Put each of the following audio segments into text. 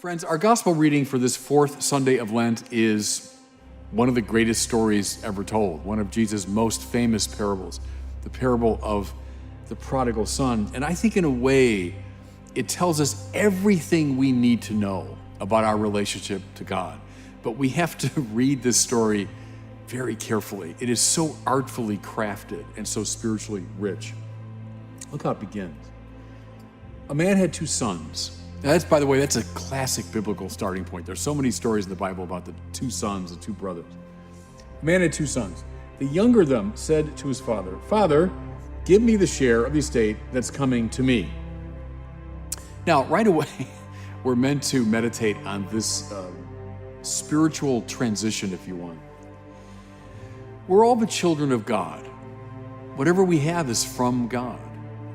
Friends, our gospel reading for this fourth Sunday of Lent is one of the greatest stories ever told, one of Jesus' most famous parables, the parable of the prodigal son. And I think in a way, it tells us everything we need to know about our relationship to God. But we have to read this story very carefully. It is so artfully crafted and so spiritually rich. Look how it begins. A man had two sons. Now by the way, that's a classic biblical starting point. There's so many stories in the Bible about the two sons, the two brothers. A man had two sons. The younger of them said to his father, "Father, give me the share of the estate that's coming to me." Now, right away, we're meant to meditate on this spiritual transition, if you want. We're all the children of God. Whatever we have is from God.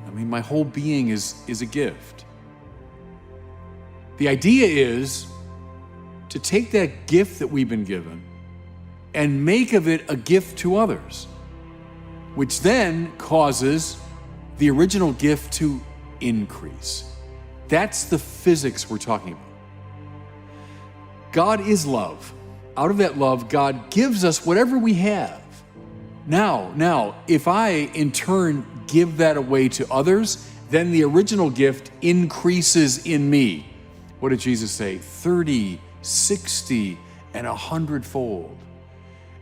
I mean, my whole being is a gift. The idea is to take that gift that we've been given and make of it a gift to others, which then causes the original gift to increase. That's the physics we're talking about. God is love. Out of that love, God gives us whatever we have. Now, if I in turn give that away to others, then the original gift increases in me. What did Jesus say? 30, 60, and 100-fold.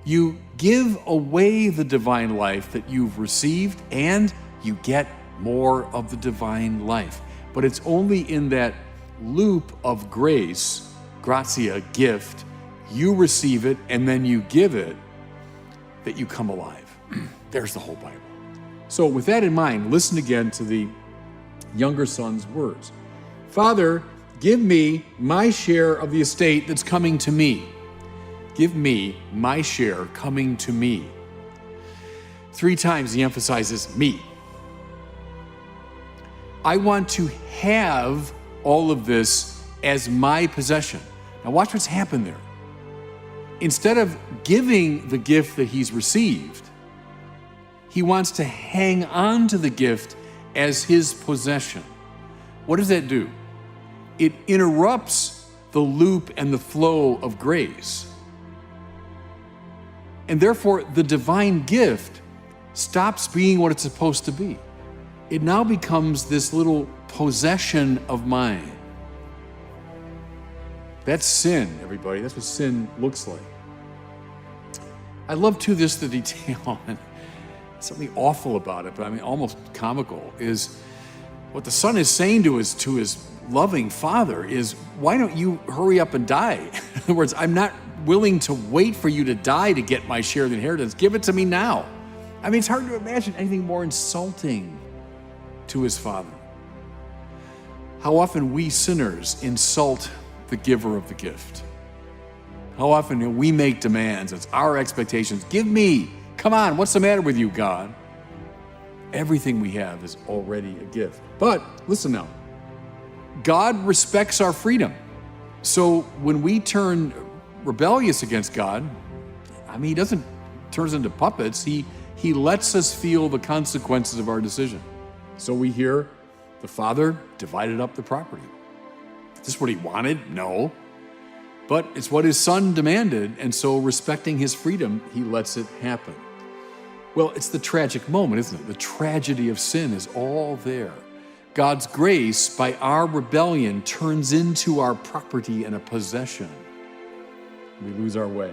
You give away the divine life that you've received, and you get more of the divine life. But it's only in that loop of grace, gratia, gift, you receive it and then you give it, that you come alive. There's the whole Bible. So with that in mind, listen again to the younger son's words. "Father, give me my share of the estate that's coming to me." Give me my share coming to me. 3 times he emphasizes me. I want to have all of this as my possession. Now watch what's happened there. Instead of giving the gift that he's received, he wants to hang on to the gift as his possession. What does that do? It interrupts the loop and the flow of grace. And therefore, the divine gift stops being what it's supposed to be. It now becomes this little possession of mine. That's sin, everybody. That's what sin looks like. I love too the detail, and something awful about it, but I mean almost comical, is what the son is saying to his loving father is, why don't you hurry up and die? In other words, I'm not willing to wait for you to die to get my share of the inheritance. Give it to me now. I mean, it's hard to imagine anything more insulting to his father. How often we sinners insult the giver of the gift. How often we make demands. It's our expectations. Give me. Come on, what's the matter with you, God? Everything we have is already a gift. But listen now. God respects our freedom. So when we turn rebellious against God, I mean, he doesn't turn us into puppets. He lets us feel the consequences of our decision. So we hear the father divided up the property. Is this what he wanted? No. But it's what his son demanded, and so respecting his freedom, he lets it happen. Well, it's the tragic moment, isn't it? The tragedy of sin is all there. God's grace, by our rebellion, turns into our property and a possession. We lose our way.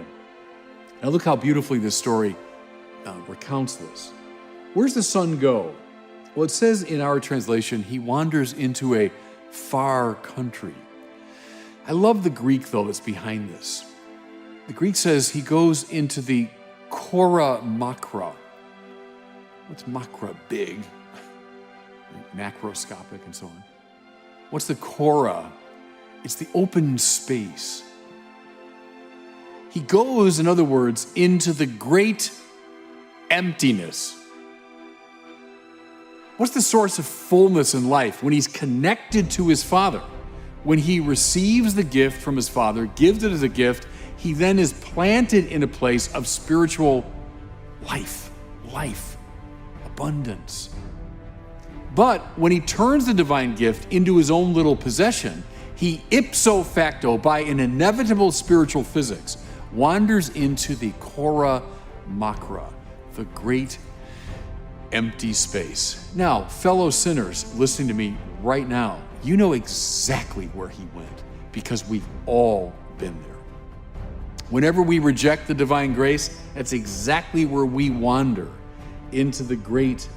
Now look how beautifully this story recounts this. Where's the son go? Well, it says in our translation, he wanders into a far country. I love the Greek, though, that's behind this. The Greek says he goes into the Kora Makra. What's Makra? Big. Macroscopic and so on. What's the Kora? It's the open space. He goes, in other words, into the great emptiness. What's the source of fullness in life? When he's connected to his Father. When he receives the gift from his Father, gives it as a gift, he then is planted in a place of spiritual life, abundance. But when he turns the divine gift into his own little possession, he ipso facto, by an inevitable spiritual physics, wanders into the Cora Macra, the great empty space. Now, fellow sinners listening to me right now, you know exactly where he went, because we've all been there. Whenever we reject the divine grace, that's exactly where we wander, into the great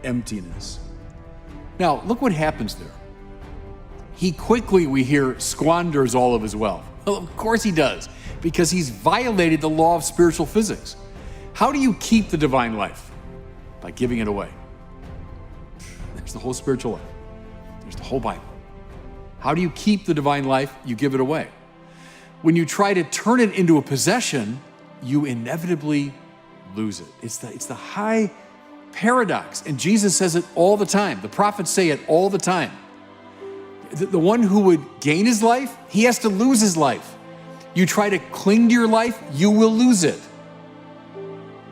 emptiness. Now, look what happens there. He quickly, we hear, squanders all of his wealth. Well, of course he does, because he's violated the law of spiritual physics. How do you keep the divine life? By giving it away. There's the whole spiritual life. There's the whole Bible. How do you keep the divine life? You give it away. When you try to turn it into a possession, you inevitably lose it. It's the high paradox. And Jesus says it all the time. The prophets say it all the time. The one who would gain his life, he has to lose his life. You try to cling to your life, you will lose it.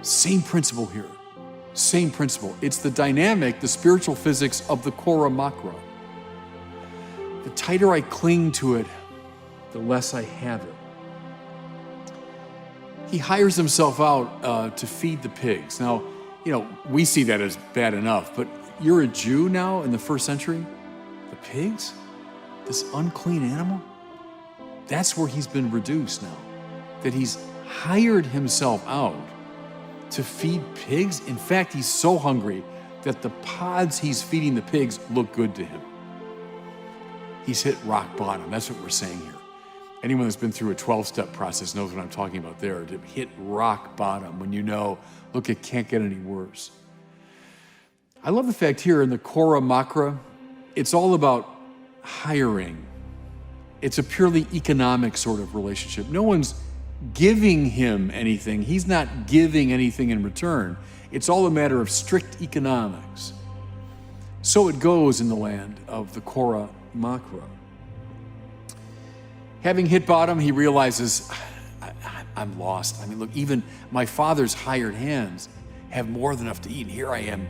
Same principle here. Same principle. It's the dynamic, the spiritual physics of the Cora Macra. The tighter I cling to it, the less I have it. He hires himself out to feed the pigs. Now, we see that as bad enough, but you're a Jew now in the first century? The pigs? This unclean animal? That's where he's been reduced now. That he's hired himself out to feed pigs. In fact, he's so hungry that the pods he's feeding the pigs look good to him. He's hit rock bottom. That's what we're saying here. Anyone that's been through a 12-step process knows what I'm talking about there. To hit rock bottom when you know, look, it can't get any worse. I love the fact here in the Cora Macra, it's all about hiring. It's a purely economic sort of relationship. No one's giving him anything. He's not giving anything in return. It's all a matter of strict economics. So it goes in the land of the Cora Macra. Having hit bottom, he realizes, I'm lost. I mean, look, even my father's hired hands have more than enough to eat. Here I am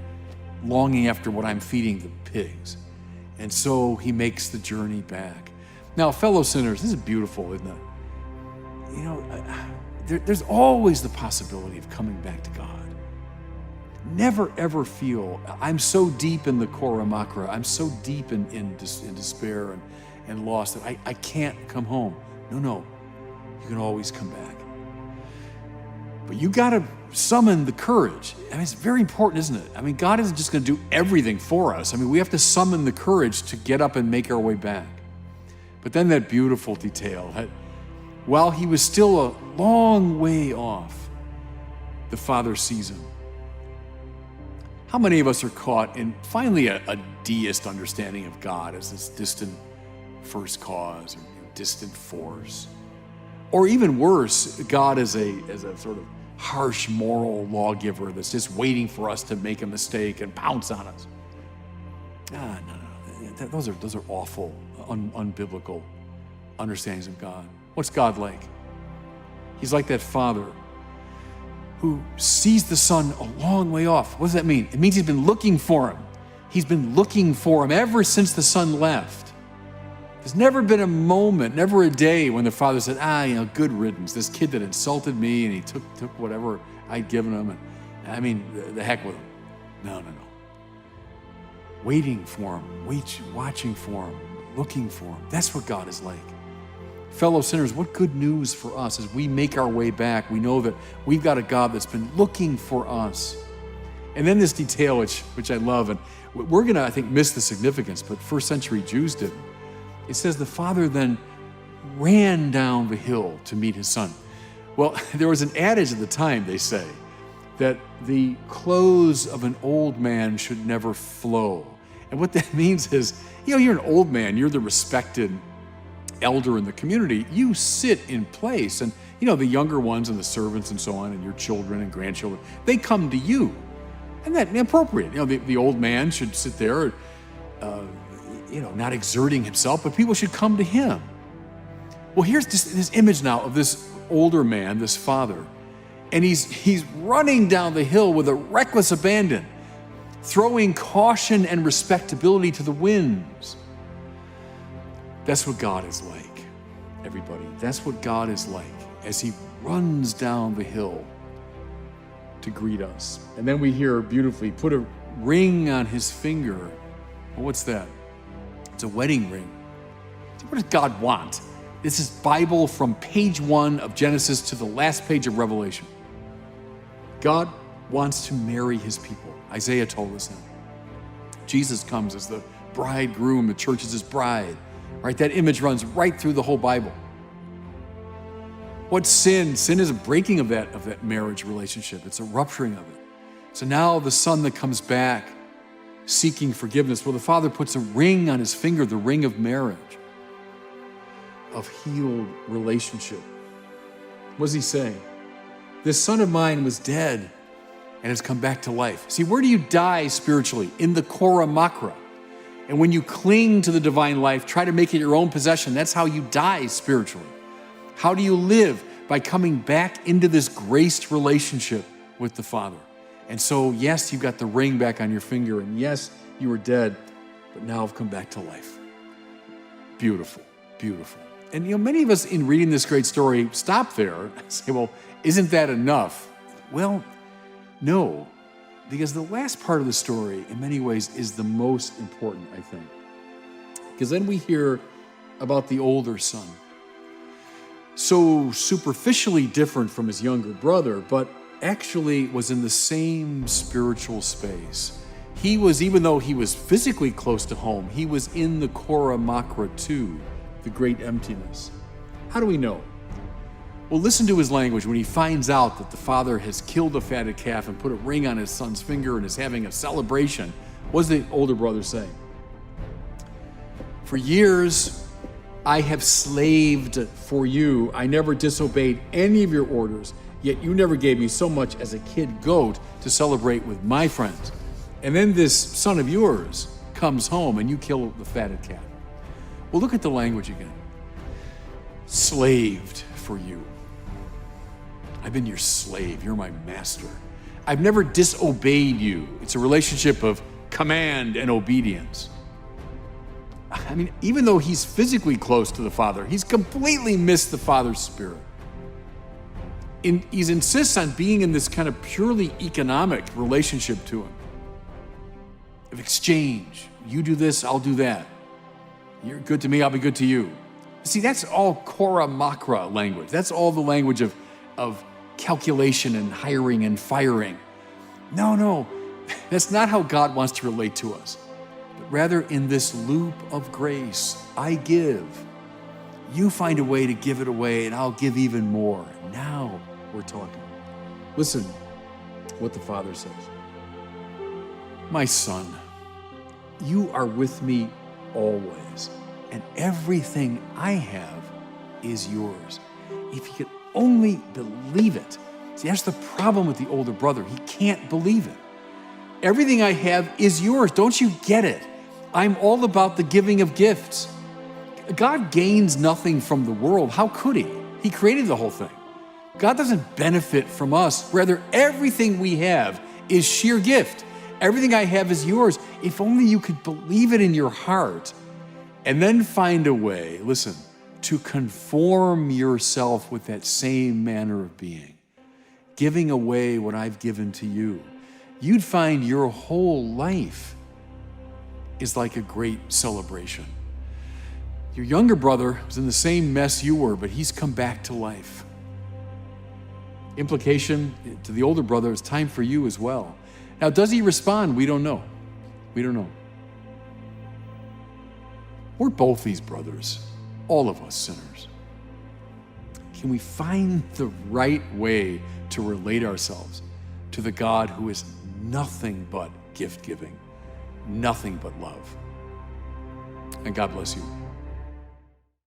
longing after what I'm feeding the pigs. And so he makes the journey back. Now, fellow sinners, this is beautiful, isn't it? There's always the possibility of coming back to God. Never, ever feel, I'm so deep in the Cora Macra, I'm so deep in despair and lost that I can't come home. No, you can always come back. But you gotta summon the courage. I mean, it's very important, isn't it? I mean, God isn't just gonna do everything for us. I mean, we have to summon the courage to get up and make our way back. But then that beautiful detail, while he was still a long way off, the Father sees him. How many of us are caught in finally a deist understanding of God as this distant first cause or distant force? Or even worse, God as a sort of harsh moral lawgiver that's just waiting for us to make a mistake and pounce on us. No. Those are awful, unbiblical understandings of God. What's God like? He's like that father who sees the son a long way off. What does that mean? It means he's been looking for him. He's been looking for him ever since the son left. There's never been a moment, never a day when the father said, good riddance. This kid that insulted me and he took whatever I'd given him. And the heck with him. No. Waiting for him, watching for him, looking for him. That's what God is like. Fellow sinners, what good news for us as we make our way back. We know that we've got a God that's been looking for us. And then this detail, which I love, and we're going to, I think, miss the significance, but first century Jews didn't. It says the father then ran down the hill to meet his son. Well, there was an adage at the time, they say, that the clothes of an old man should never flow. And what that means is, you're an old man, you're the respected elder in the community, you sit in place. And, the younger ones and the servants and so on, and your children and grandchildren, they come to you. And that's appropriate. The old man should sit there, not exerting himself, but people should come to him. Well, here's this image now of this older man, this father, and he's running down the hill with a reckless abandon, throwing caution and respectability to the winds. That's what God is like, everybody. That's what God is like as he runs down the hill to greet us. And then we hear beautifully, put a ring on his finger. Well, what's that? It's a wedding ring. What does God want? This is Bible from page 1 of Genesis to the last page of Revelation. God wants to marry his people. Isaiah told us that. Jesus comes as the bridegroom, the church is his bride. Right? That image runs right through the whole Bible. What's sin? Sin is a breaking of that marriage relationship. It's a rupturing of it. So now the son that comes back seeking forgiveness, well, the father puts a ring on his finger, the ring of marriage, of healed relationship. What does he say? This son of mine was dead and has come back to life. See, where do you die spiritually? In the Kora Makra. And when you cling to the divine life, try to make it your own possession, that's how you die spiritually. How do you live? By coming back into this graced relationship with the Father. And so, yes, you've got the ring back on your finger, and yes, you were dead, but now have come back to life. Beautiful, beautiful. And many of us in reading this great story stop there and say, well, isn't that enough? Well, no, because the last part of the story, in many ways, is the most important, I think. Because then we hear about the older son. So superficially different from his younger brother, but actually was in the same spiritual space. He was, even though he was physically close to home, he was in the Kora Makra too, the great emptiness. How do we know? Well, listen to his language when he finds out that the father has killed a fatted calf and put a ring on his son's finger and is having a celebration. What does the older brother say? For years, I have slaved for you. I never disobeyed any of your orders, yet you never gave me so much as a kid goat to celebrate with my friends. And then this son of yours comes home and you kill the fatted calf. Well, look at the language again. Slaved for you. I've been your slave. You're my master. I've never disobeyed you. It's a relationship of command and obedience. I mean, even though he's physically close to the Father, he's completely missed the Father's spirit. He insists on being in this kind of purely economic relationship to him. Of exchange. You do this, I'll do that. You're good to me, I'll be good to you. See, that's all Kora Makra language. That's all the language of calculation and hiring and firing. No, that's not how God wants to relate to us. Rather, in this loop of grace, I give. You find a way to give it away, and I'll give even more. Now we're talking. Listen what the Father says. My son, you are with me always, and everything I have is yours. If you could only believe it. See, that's the problem with the older brother. He can't believe it. Everything I have is yours. Don't you get it? I'm all about the giving of gifts. God gains nothing from the world. How could he? He created the whole thing. God doesn't benefit from us. Rather, everything we have is sheer gift. Everything I have is yours. If only you could believe it in your heart and then find a way, listen, to conform yourself with that same manner of being, giving away what I've given to you. You'd find your whole life is like a great celebration. Your younger brother was in the same mess you were, but he's come back to life. Implication to the older brother, it's time for you as well. Now, does he respond? We don't know. We don't know. We're both these brothers, all of us sinners. Can we find the right way to relate ourselves to the God who is nothing but gift-giving? Nothing but love. And God bless you.